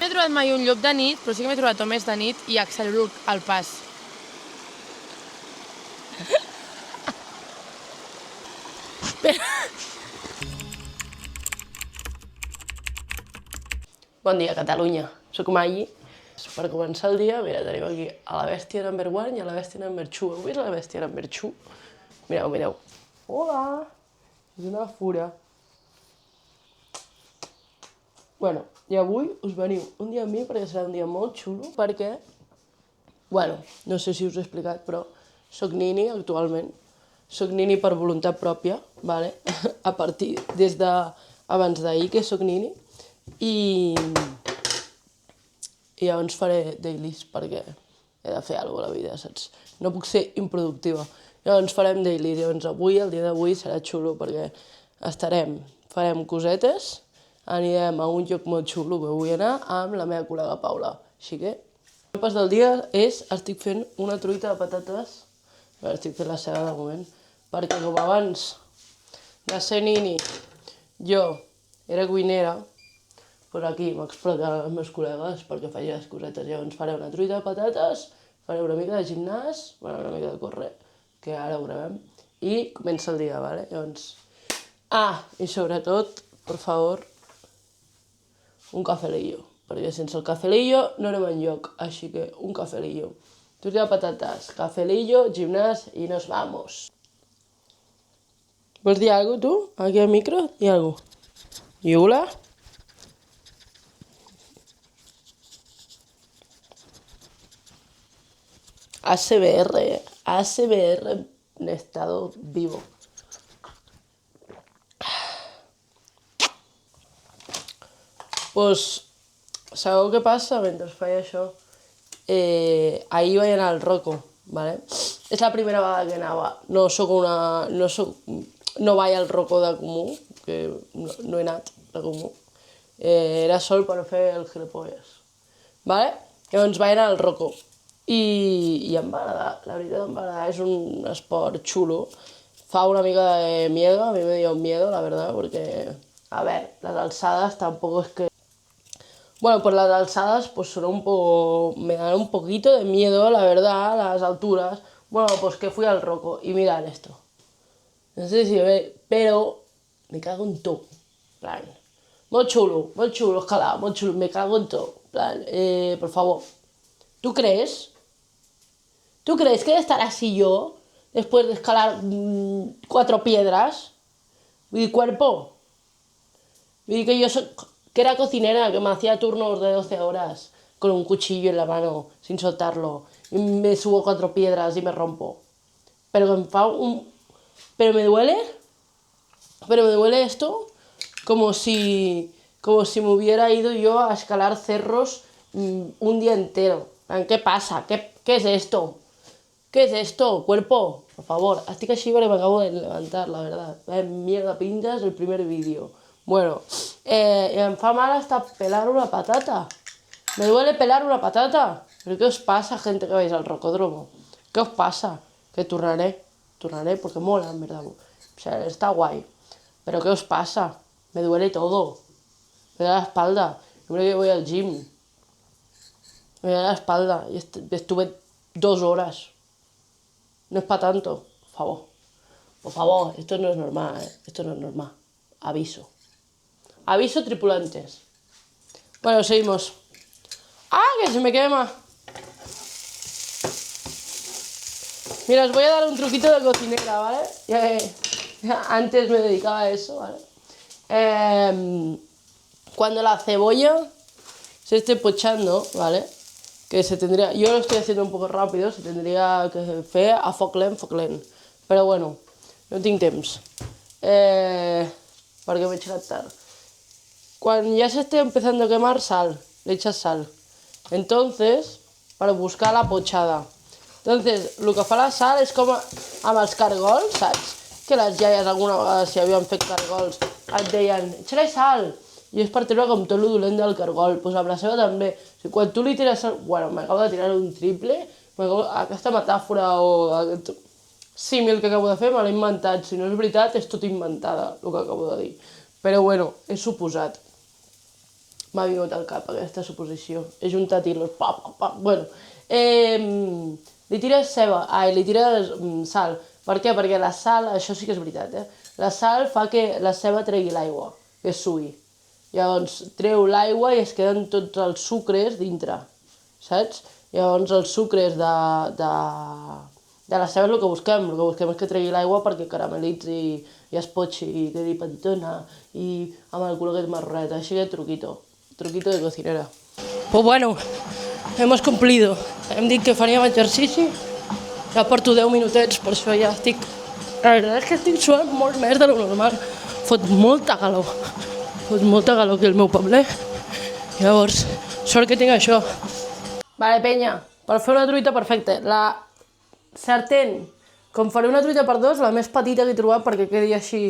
m'he trobat mai un llop de nit, però sí que m'he trobat homes de nit i accelero el pas. Bon dia, Catalunya. Soc Maggi. Per començar el dia, mira, tenim aquí a la bèstia number 1 i a la bèstia number 2. Heu vist la bèstia number 2? Mireu, mireu. Hola! És una fura. Bueno, i avui us veniu un dia amb mi perquè serà un dia molt xulo, perquè, bueno, no sé si us he explicat, però soc nini actualment. Soc nini per voluntat pròpia, vale? A partir des d'abans d'ahir que soc nini. I llavors faré dailies perquè he de fer alguna cosa a la vida, saps? No puc ser improductiva. Llavors farem dailies. Llavors avui, el dia d'avui, serà xulo perquè farem cosetes, anirem a un lloc molt xulo que vull anar amb la meva col·lega Paula. Així que el pas del dia és, estic fent una truita de patates, estic fent la ceba de moment, perquè com abans de ser nini jo era cuinera, doncs aquí m'exploten els meus col·legues perquè faig les cosetes. Llavors faré una truita de patates, faré una mica de gimnàs, bueno, una mica de córrer, que ara ho gravem, i comença el dia, vale? Llavors... Ah, i sobretot, per favor, un cafelillo, perquè sense el cafelillo no anem enlloc, així que un cafelillo. Truita de patates, cafelillo, gimnàs i nos vamos. Vols dir alguna cosa, tu? Aquí al micro? Di alguna cosa. I hola? ASMR en estado vivo. Pues, sabeu què passa mentre feia això? Ahir vaig anar al Rocco, ¿vale? És la primera vegada que anava. No vaig al Rocco de Comú, que no he anat de Comú. Era sol per fer el gilipolles, ¿vale? Llavors vaig anar al Rocco. I em va agradar, la veritat em va agradar, és un esport xulo. Fa una mica de miedo, a mi me dio miedo, la verdad, porque, a ver, las alzadas tampoco es que... Bueno, pues las alzadas pues son un poco... me dan un poquito de miedo, la verdad, las alturas. Bueno, pues que fui al Rocco y mirad esto. No sé si ve, pero me cago en todo. Plan, molt xulo, escalar, molt xulo, me cago en todo. Plan, por favor, ¿tú crees? ¿Tú crees que de estar así yo, después de escalar 4 piedras? Mi cuerpo. Y que yo que era cocinera, que me hacía turnos de 12 horas con un cuchillo en la mano, sin soltarlo. Y me subo 4 piedras y me rompo. Pero pero me duele esto como si me hubiera ido yo a escalar cerros un día entero. ¿Qué pasa? ¿Qué es esto? ¿Qué es esto, cuerpo? Por favor, estic així perquè m'acabo de levantar, la verdad. Mierda pintas el primer vídeo. Bueno, em fa mal hasta pelar una patata. Me duele pelar una patata. ¿Pero qué os pasa, gente que vais al rocódromo? ¿Qué os pasa? Que turnaré porque mola, en verdad. O sea, está guay. ¿Pero qué os pasa? Me duele todo. Me duele la espalda. Yo creo que voy al gym. Me duele la espalda. Y estuve 2 horas. No es para tanto, por favor. Por favor, esto no es normal, ¿eh? Esto no es normal. Aviso. Aviso, tripulantes. Bueno, seguimos. ¡Ah, que se me quema! Mira, os voy a dar un truquito de cocinera, ¿vale? Antes me dedicaba a eso, ¿vale? Cuando la cebolla se esté pochando, ¿vale? Que se tendría, yo lo estoy haciendo un poco rápido, se tendría que fer a foc lent, però bueno, no tinc temps, perquè m'he echat tard. Cuando ya se esté empezando a quemar, sal, le echas sal, entonces, para buscar la pochada. Entonces, el que fa la sal és com amb els cargols, saps? Que les iaies alguna vegada, si havien fet cargols, et deien, echa-li sal, i és per treure com tot el dolent del cargol. Doncs amb la ceba també. O sigui, quan tu li tires... Bueno, m'acabo de tirar un triple. Aquesta metàfora o aquest símil que acabo de fer me l'he inventat. Si no és veritat, és tot inventada, el que acabo de dir. Però bueno, és suposat. m'ha vingut al cap aquesta suposició. He juntat hilos, pa, pa, pa. Bueno, li tires li tires sal. Per què? Perquè la sal, això sí que és veritat, la sal fa que la ceba tregui l'aigua, que es suï. Llavors treu l'aigua i es queden tots els sucres dintre, saps? Llavors els sucres de la ceba és el que busquem és que tregui l'aigua perquè caramelitzi i es potxi i quedi petitona i amb el color aquest marronet, així que truquito de cocinera. Pues bueno, hemos cumplido. Hem dit que faríem exercici, ja porto 10 minutets, per això ja estic... La veritat és que estic suant molt més de lo normal. Fot molta calor aquí al meu poble. Llavors, sort que tinc això. Vale, penya, per fer una truita perfecta. La sartén, com faré una truita per dos, la més petita que he trobat perquè quedi així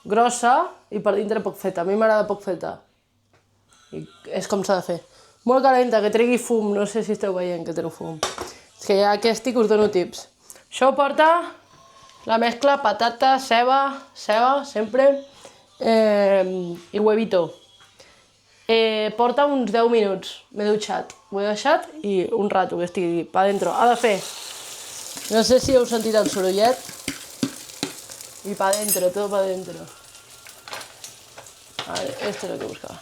grossa i per dintre poc feta. A mi m'agrada poc feta. I és com s'ha de fer. Molt calenta, que tregui fum. No sé si esteu veient que treu fum. És que ja que estic us dono tips. Això porta la mescla patata, ceba, sempre, i huevito. Porta uns 10 minuts. M'he dutxat. Ho he deixat i un rato que estigui pa dentro. Ha de fer. No sé si heu sentit el sorollet. Y pa dentro, todo pa dentro. Vale, esto es lo que buscava.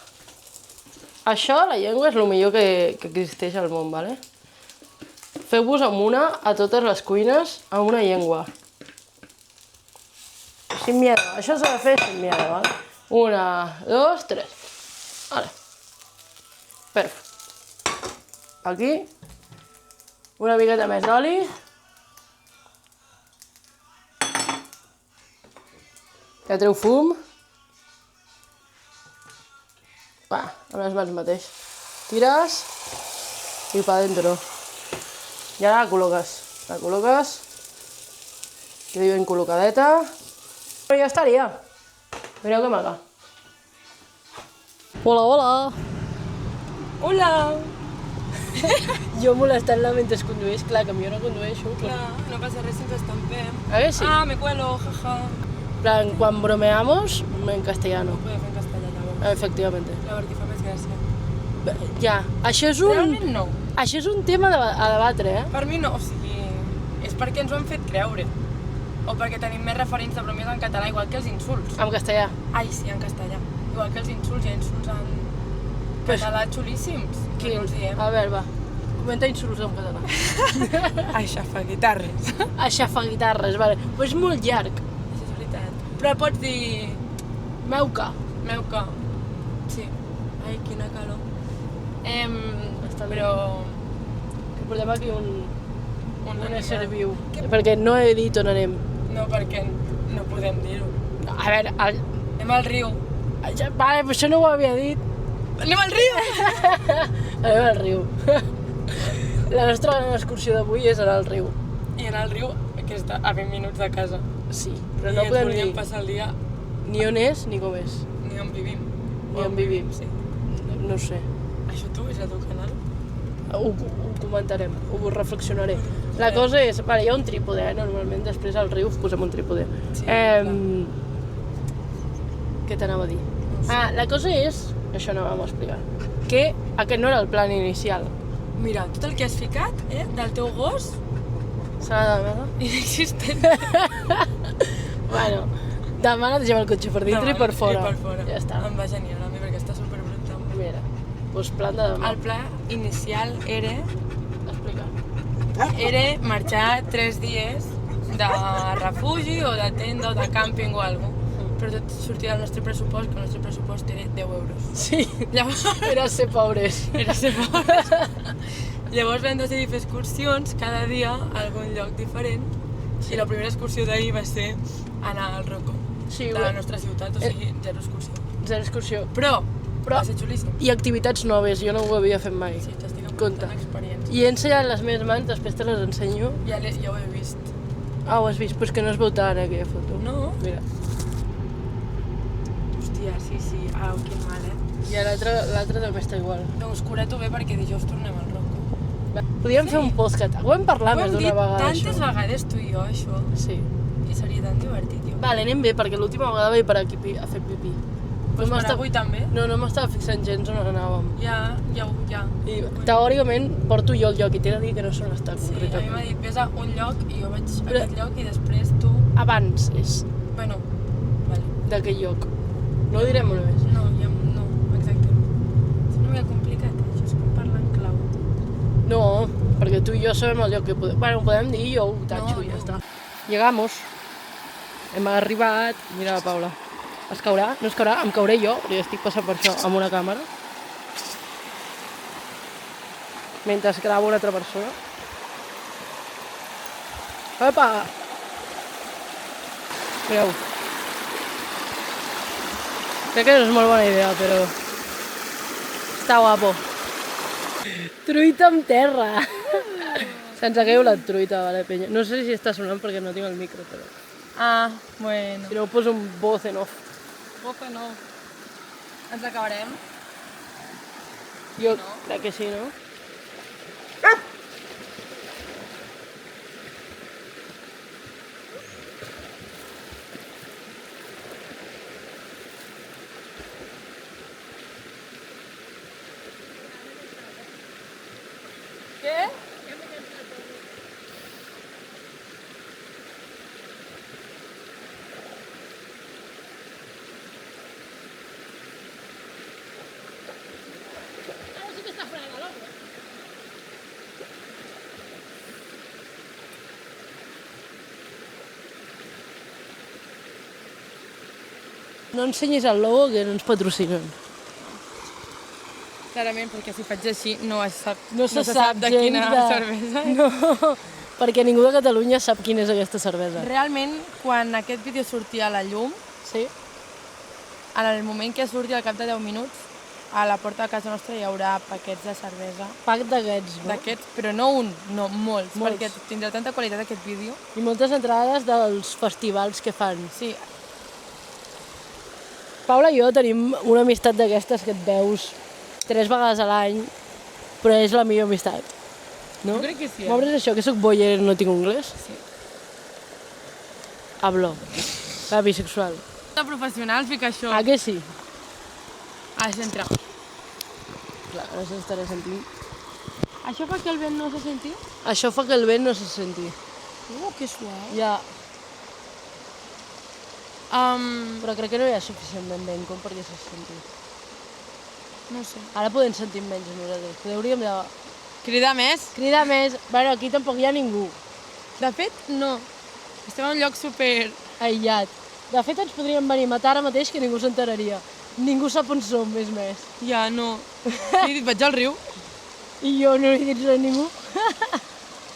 Això, la llengua, és el millor que existeix al món, ¿vale? Feu-vos amb una a totes les cuines, amb una llengua. Sin miedo. Això s'ha de fer sin miedo, ¿vale? 1, 2, 3. Vale. Perfecte. Aquí. Una miqueta més d'oli. Ja treu fum. Va, amb les mans mateix. Tires i pa dentro. I ara la col·loques. La col·loques. Quedi ben col·locadeta. Però ja estaria. Mireu que maca. Hola, hola. Hola. Jo molestant-la mentre condueix. Clar, que jo no condueixo. Clar, no passa res si ens estampem. A ver si. Ah, me cuelo, jaja. Plan, quan bromeamos, en castellano. Podem fer en castellà, llavors. Efectivamente. La perquè fa més gràcia. Ja, això és un... Realment no. Això és un tema a debatre, Per mi no, o sigui, és perquè ens ho han fet creure. O perquè tenim més referents de bromes en català, igual que els insults. En castellà. Ai, sí, en castellà. Igual que els insults, hi ha insults en català xulíssims. Que no els diem. A veure, va. Comenta insults en català. Aixafaguitarres. Aixafaguitarres, vale. Però és molt llarg. Això és veritat. Però pots dir... Meuca. Meuca. Sí. Ai, quina calor. Però... Que portem aquí un ésser animal. viu. Perquè no he dit on anem. No, perquè no podem dir-ho. A veure, Anem al riu. Vale, però això no ho havia dit. Anem al riu! Anem al riu. La nostra gran excursió d'avui és anar al riu. I anar al riu, que està a 20 minuts de casa. Sí, però no I podem ens volíem dir passar el dia ni on és ni com és. ni on vivim. Ni on vivim. Sí. No ho sé. Això tu, és el teu canal? Ho comentarem, ho reflexionaré. La cosa és, vale, hi ha un trípode, normalment després al riu posem un trípode. Sí, Què t'anava a dir? La cosa és, això no vam explicar, que aquest no era el plan inicial. Mira, tot el que has ficat, del teu gos, Serà de merda? inexistent. Bueno, demà netegem el cotxe per dintre i per fora. I per fora. Ja està. Em va genial a mi perquè està superbruta. Mira, doncs plan de demà. El pla inicial era Explica. marxar 3 dies de refugi o de tenda o de càmping o alguna cosa. Però tot sortia del nostre pressupost, que el nostre pressupost era 10 euros. Sí, Llavors, era ser pobres. era ser pobres. Llavors vam decidir fer excursions cada dia a algun lloc diferent. I la primera excursió d'ahir va ser anar al Rocco, Sí, de la nostra ciutat, o sigui, zero excursió. Zero excursió. Però va ser xulíssim. I activitats noves, jo no ho havia fet mai. Sí, t'estic Compte. apuntant experiències. I he ensenyat les meves mans, després te les ensenyo. Ja ho he vist. Ah, ho has vist? Però és que no es veu tant, aquella foto. No? Mira. Hòstia, sí. Au, quin mal, I l'altre també està igual. Doncs cura-t'ho bé perquè dijous tornem al Rocco. Podríem fer un podcast. Ho hem parlat Ho més hem d'una dit vegada, tantes això. vegades tu i jo, això. Sí. I seria tan divertit, jo. Vale, anem bé, perquè l'última vegada vaig parar aquí a fer pipí. Doncs per avui també. No m'estava fixant gens on anàvem. Ja. I teòricament porto jo el lloc i t'he de dir que no sé on està Sí, a mi concretament. m'ha dit, vés a un lloc i jo vaig a aquest lloc i després tu... Abans és Bueno, vale. d'aquell lloc. No ho direm una més. No, exacte. És una mica complicat, això és com parlar en clau. No, perquè tu i jo sabem el lloc que podem... Bueno, ho podem dir, jo ho tatxo i ja està. Llegamos. Hem arribat. Mira la Paula. Es caurà? No es caurà? Em cauré jo, perquè estic passant per això amb una càmera. Mentre gravo una altra persona. Opa! Mireu. Crec que no és molt bona idea, però... Està guapo. Truita amb terra. Se'ns ha caigut truita, vale, penya. No sé si està sonant perquè no tinc el micro, però... Ah, bueno. Si no, poso un voz en off. Boca no. Ens acabarem? Jo crec que sí, no? Què? No ensenyis el logo que no ens patrocinen. Clarament, perquè si faig així no es sap, No se sap de gens quina de... cervesa. No, perquè ningú de Catalunya sap quina és aquesta cervesa. Realment, quan aquest vídeo surti a la llum, Sí? en el moment que surti al cap de 10 minuts, a la porta de casa nostra hi haurà paquets de cervesa. Pack d'aquests, no? D'aquests, però no un, no, molts, Molts. perquè tindrà tanta qualitat aquest vídeo. I moltes entrades dels festivals que fan. Sí, Paula i jo tenim una amistat d'aquestes que et veus 3 vegades a l'any, però és la millor amistat. No? jo crec que sí. M'obres això, que sóc boyer i no tinc anglès? Sí. Hablo. La bisexual. De professionals fica això. Ah, que sí? Ah, s'entra. Clar, no s'estaré sentint. Això fa que el vent no se senti? Això fa que el vent no se senti. Que suau. Ja, Um, però crec que no hi ha suficientment vent com perquè se senti. no sé. Ara podem sentir menys nosaltres, però hauríem de... Cridar més? Cridar més. Bueno, aquí tampoc hi ha ningú De fet, no. Estem en un lloc super... aïllat. De fet, ens podríem venir a matar ara mateix que ningú s'enteraria. Ningú sap on som, és més. Ja, no. He dit, vaig al riu. I jo no he dit res a ningú.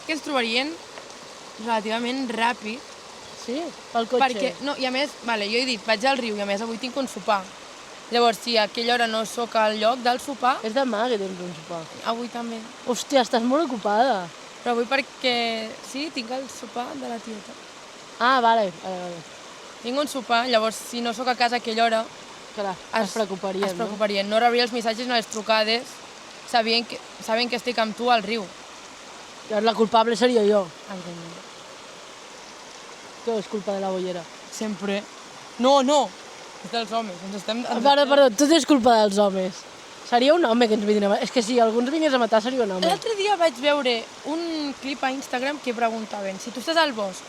Que ens trobarien relativament ràpid. Sí? Pel cotxe. Perquè, no, i a més, vale, jo he dit, vaig al riu i a més avui tinc un sopar. Llavors, si a aquella hora no sóc al lloc del sopar, És demà que tens un sopar. avui també. Hòstia, estàs molt ocupada. Però avui perquè, sí, tinc el sopar de la tieta. Ah, vale. Tinc un sopar, llavors si no sóc a casa a aquella hora, Clar, es preocuparien, es preocuparien. No rebria els missatges ni les trucades sabent que estic amb tu al riu. no? Llavors la culpable seria jo. Evidentment. Que és culpa de la bollera. Sempre. No, no! És dels homes. Ens estem... Perdó, tot és culpa dels homes. Seria un home que ens vinguin a matar. És que si algú ens vingués a matar seria un home. L'altre dia vaig veure un clip a Instagram que preguntaven si tu estàs al bosc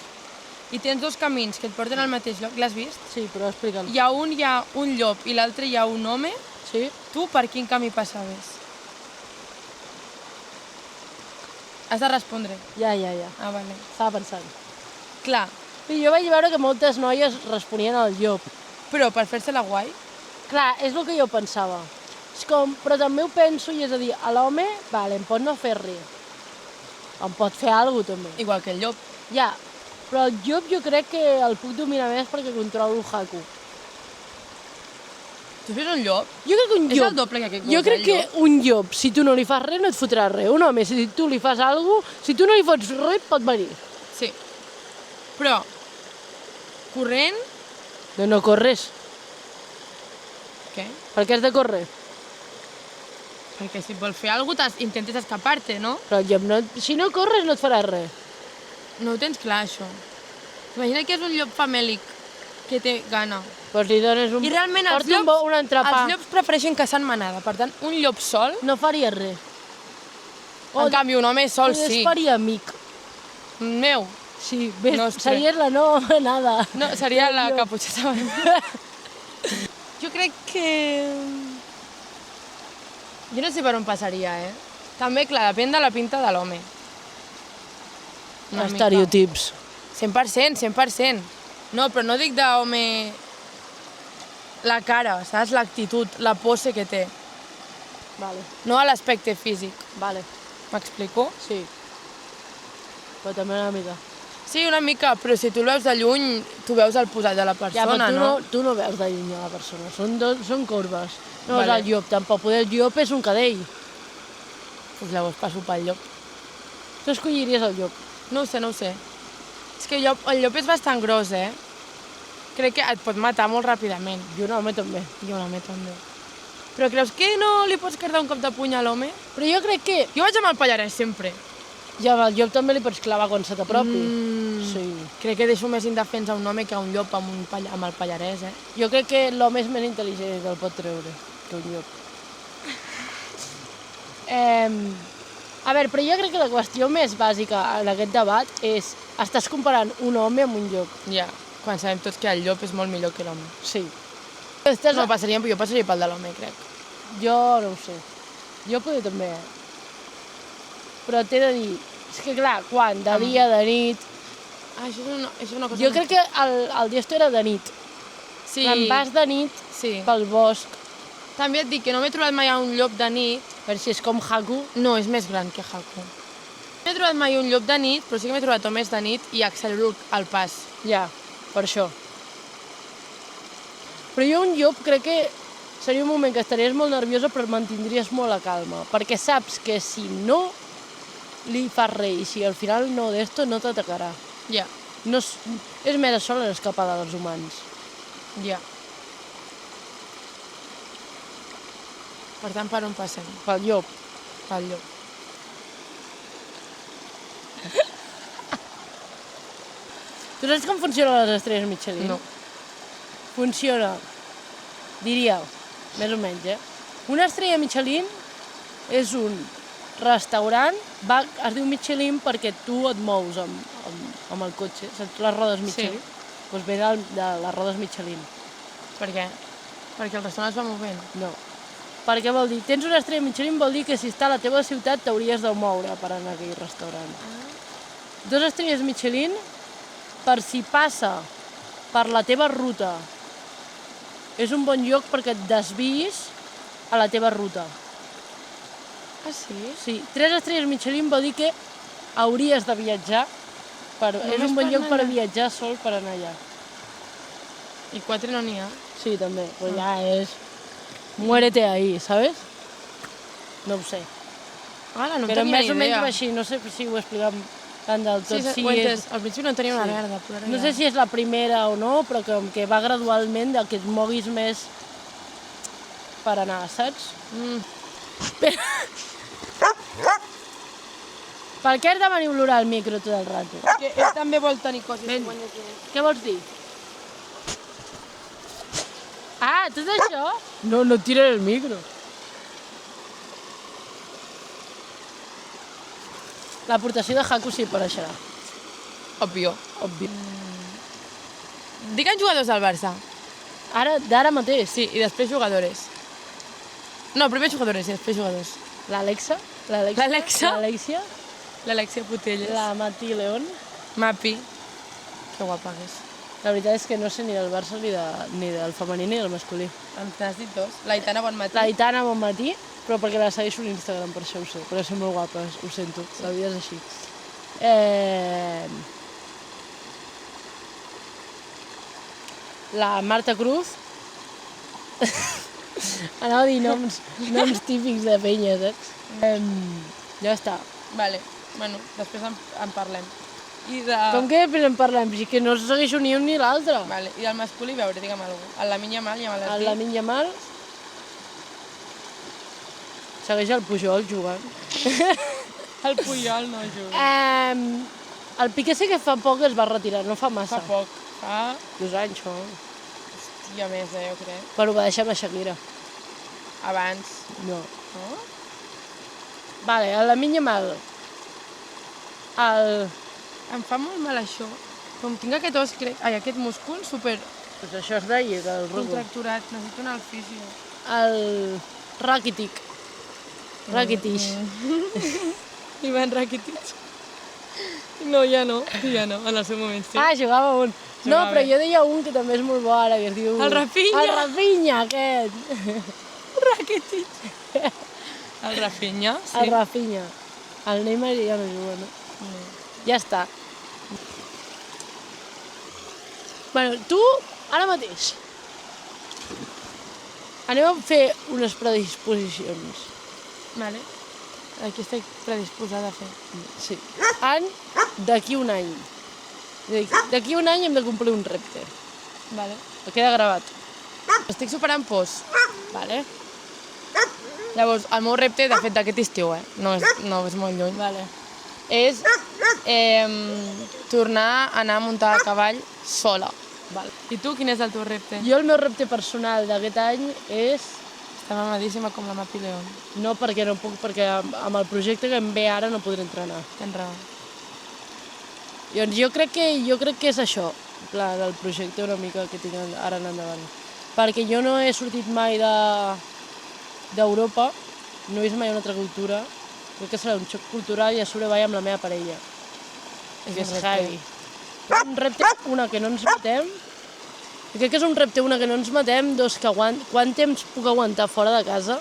i tens 2 camins que et porten al mateix lloc, l'has vist? Sí, però explica'l. Hi ha un llop i l'altre hi ha un home, Sí? tu per quin camí passaves? Has de respondre. Ja. Ah, vale. Estava pensant. Clar, I jo vaig veure que moltes noies responien al llop. però per fer-se-la guai, Clar, és el que jo pensava. És com, però també ho penso i és a dir, a l'home, vale, em pot no fer res. Em pot fer alguna cosa també. igual que el llop. Ja, però el llop jo crec que el puc dominar més perquè controlo el Haku. Tu fes un llop? Jo crec que un És llop... el doble que aquest Jo gos, crec el que llop. un llop, si tu no li fas res, no et fotrà res. Un home, si tu li fas alguna cosa, si tu no li fots res, pot venir. Sí. Però, corrent, No corres. què? Per què has de córrer? Perquè si et vol fer alguna cosa, intentes escapar-te, no? Però el llop no... Si no corres, no et farà res. No ho tens clar, això. Imagina que és un llop famèlic que té gana. Pues li dones un... I realment els Porta un entrepà. llops prefereixen caçar en manada. Per tant, un llop sol, No faria res. en canvi un home sol Es sí. faria amic. Meu. Sí, ves, No, ostres. seria la no nada. No, seria la Llop. caputxeta vermella. Jo crec que... Jo no sé per on passaria, També, clar, depèn de la pinta de l'home. Una mica. Estereotips. 100%, 100%. No, però no dic d'home... La cara, saps? L'actitud, la pose que té. Vale, No a l'aspecte físic. vale, M'explico? sí. Però també una mica. Sí, una mica, però si tu el veus de lluny, tu veus el posat de la Ja, persona, però tu no veus de lluny a la persona, són corbes. No és Vale. el llop, tampoc. Poder el llop és un cadell. Pues llavors passo pel llop. Tu escolliries el llop. No ho sé, no ho sé. És que el llop és bastant gros, Crec que et pot matar molt ràpidament. I un home també. I un home també. Però creus que no li pots cardar un cop de puny a l'home? Però jo crec que Jo vaig amb el pallarès sempre. ja el llop també li pots clavar quan se t'apropi. Sí. Crec que deixo més indefens a un home que a un llop amb el pallarès, Jo crec que l'home és més intel·ligent i te'l pot treure que un llop. A veure, però jo crec que la qüestió més bàsica en aquest debat és estàs comparant un home amb un llop. Ja, quan sabem tots que el llop és molt millor que l'home. Sí. Jo passaria pel de l'home, crec. Jo no ho sé. Jo poder també, Però t'he de dir, és que clar, quan? De dia, de nit... Ah, això és una cosa... Jo crec que el Diesto era de nit. Sí. Quan vas de nit Sí. pel bosc, També et dic que no m'he trobat mai un llop de nit. a veure si és com Haku, No, és més gran que Haku. No he trobat mai un llop de nit, però sí que m'he trobat homes de nit i accelero el pas. ja, per això. Però jo un llop crec que seria un moment que estaries molt nerviosa però mantindries molt la calma, perquè saps que si no li fas res i si al final no d'esto no t'atacarà. Ja, No és més això l'escapada dels humans. ja. Per tant, per on passem? Pel llop. Pel llop. Tu saps com funcionen les estrelles Michelin? No. Funciona, diria, més o menys, Una estrella Michelin és un restaurant, es diu Michelin perquè tu et mous amb el cotxe, saps? Les rodes Michelin. Doncs ve de les rodes Michelin. Per què? Perquè el restaurant es va movent. No. Perquè vol dir, tens una estrella Michelin vol dir que si està a la teva ciutat t'hauries de moure per anar a aquell restaurant. 2 estrelles Michelin per si passa per la teva ruta. És un bon lloc perquè et desviïs a la teva ruta. Ah, sí? Sí, 3 estrelles Michelin vol dir que hauries de viatjar. És un bon lloc per viatjar sol per anar allà. I 4 no n'hi ha? Sí, també, però ja és... Muérete ahí, ¿sabes? No ho sé. Ara, no en Però tenia més ni o menys idea. va així, no sé si ho he explicat tant del tot. Sí, ho he entès. Al principi no en tenia una Sí. merda, però ara No ja... sé si és la primera o no, però que va gradualment que et moguis més per anar, saps? Per què has de venir a olorar el micro tot el rato? Que ell també vol tenir coses. Ben. quan és ell. Què vols dir? Ah, tot això? No tires el micro. L'aportació de Haku sí apareixerà. Òbvio. Òbvi. Digue'ns jugadors del Barça. D'ara mateix. Sí, i després jugadores. No, primer jugadores i després jugadors. L'Alexa. L'Alexa? L'Alexia. L'Alexia Putelles. La Mati León. Mapi. Que guapa que és. La veritat és que no sé ni del Barça ni del femení ni del masculí. T'has dit dos. L'Aitana Bonmatí. L'Aitana Bonmatí, però perquè la segueixo a l'Instagram, per això ho sé. Perquè són molt guapes, ho sento, la vida és així. La Marta Cruz. Anava a dir noms típics de penya, saps? Ja està. Vale. Bueno, després en parlem. I de... Com que després en parlem? Si que no segueixo ni un ni l'altre. Vale. I del masculí, a veure, digue'm alguna cosa. El Lamine Yamal, ja me l'has El dit. Lamine Yamal segueix el Pujol jugant. El Puyol no juga. El Piqué sí que fa poc es va retirar, no fa massa. Fa Fa... 2 anys, no? Hòstia, més, jo crec. Quan ho va deixar amb la Shakira. Abans. No. No? Vale, a la minya mal. Em fa molt mal això. Com tinc aquest os, aquest múscul super Pues això es deia, del Rocco. contracturat. Necessito anar al fisio. El Rakitic. Rakitic. Ivan Rakitic. No, ja no, en el seu moment sí. Ah, jugava un. No, Jugava però bé. jo deia un que també és molt bo ara, que es diu... El Rafinha. El Rafinha, aquest. Rakitic. El Rafinha, sí. El Rafinha. El Neymar ja no juga, no? No. Ja està. Bueno, tu, ara mateix, anem a fer unes predisposicions. Vale. Aquí estic predisposada a fer. Sí. D'aquí un any. D'aquí un any hem de complir un repte. Vale. Queda gravat. Estic superant pors. Vale? Llavors, el meu repte, de fet, d'aquest estiu, no és molt lluny, Vale. és tornar a anar a muntar a cavall sola. Vale. I tu, quin és el teu repte? Jo el meu repte personal d'aquest any és... Està mamadíssima com la Mapi León. No, perquè no puc, perquè amb el projecte que em ve ara no podré entrenar. Tens raó. Llavors, jo crec que és això, en plan, el projecte una mica que tinc ara en endavant. Perquè jo no he sortit mai d'Europa, no he vist mai una altra cultura, crec que serà un xoc cultural i a sobre vaig amb la meva parella, que és heavy. Un repte, una, que no ens matem, i crec que és un repte, una, que no ens matem, dos, que quant temps puc aguantar fora de casa,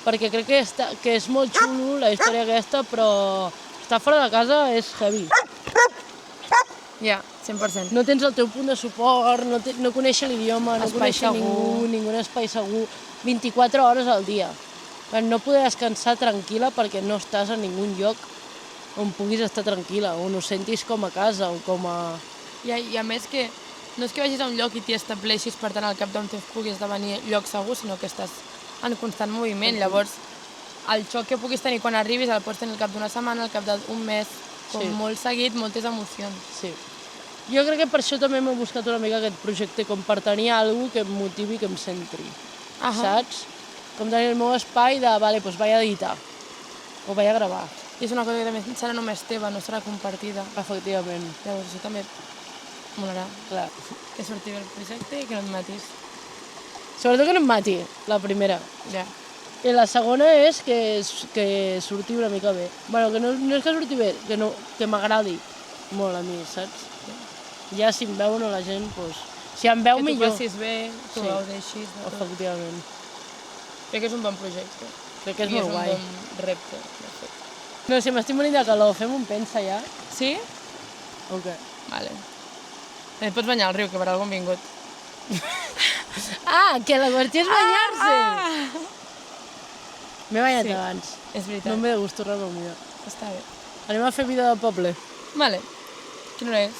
perquè crec que és molt xulo la història aquesta, però estar fora de casa és heavy. Ja, 100%. No tens el teu punt de suport, no coneixes l'idioma, no Espai coneixes segur. ningú espai segur, 24 hores al dia. No poder descansar tranquil·la perquè no estàs en ningun lloc on puguis estar tranquil·la, on ho sentis com a casa o com a... I a més que no és que vagis a un lloc i t'hi estableixis, per tant, al cap d'un temps puguis esdevenir lloc segur, sinó que estàs en constant moviment. Llavors, el xoc que puguis tenir quan arribis el pots tenir al cap d'una setmana, al cap d'un mes, com Sí. molt seguit, moltes emocions. Sí. Jo crec que per això també m'he buscat una mica aquest projecte, com per tenir alguna cosa que em motivi, que em centri, saps? Com tenir el meu espai de, vale, doncs vaig a editar, o vaig a gravar, I és una cosa que també serà només teva, no serà compartida. efectivament. Llavors, això també molarà. Clar. Que surti bé el projecte i que no et matis. Sobretot que no em mati, la primera. Ja. I la segona és que surti una mica bé. Bueno, que no és que surti bé, que m'agradi molt a mi, saps? Ja si em veu o no la gent, doncs... Si em veu Que tu millor. passis bé, que Sí. ho gaudeixis de tot. Efectivament. Crec que és un bon projecte. Crec que és I molt guai. és un bon repte, de fet. No, si m'estic morint de calor, fem un pensa ja? Sí? O què? Vale. Et pots banyar al riu, que per algú hem vingut. Ah, que la qüestió és banyar-se! M'he banyat Sí. abans. És veritat. No em ve de gust tornar-me a mirar. Està bé. Anem a fer vida de poble. Vale. Quina hora és?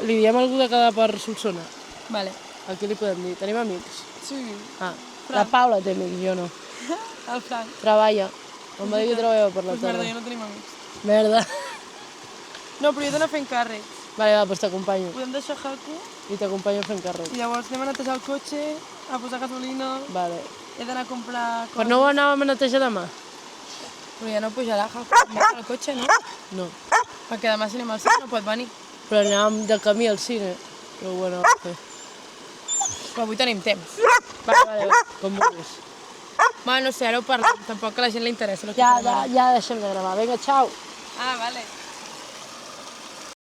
Li diem a algú de cada part Solsona. Vale. A qui li podem dir? Tenim amics? Sí. Ah, Fran. la Paula té amics, jo no. El Frank. Treballa. Em va dir que treballava per la Pues merda, tarda. jo no tenim amics. Merda. No, però jo he d'anar fent càrrecs. Vale, va, doncs t'acompanyo. Podem deixar Haku I t'acompanyo fent càrrec. i llavors anem a netejar el cotxe, a posar gasolina, Vale. he d'anar a comprar coses. Però no ho anàvem a netejar demà? Però ja no pujarà Haku al cotxe, no? No. Perquè demà si anem al cine no pot venir. Però anàvem de camí al cine. Però bueno, sí. Però avui tenim temps. Vale, com vulguis. Bueno, no sé, ara ho parlem. Tampoc que a la gent li interessa el que Ja, farem ara. ja deixem de gravar. Vinga, xau. Ah, vale.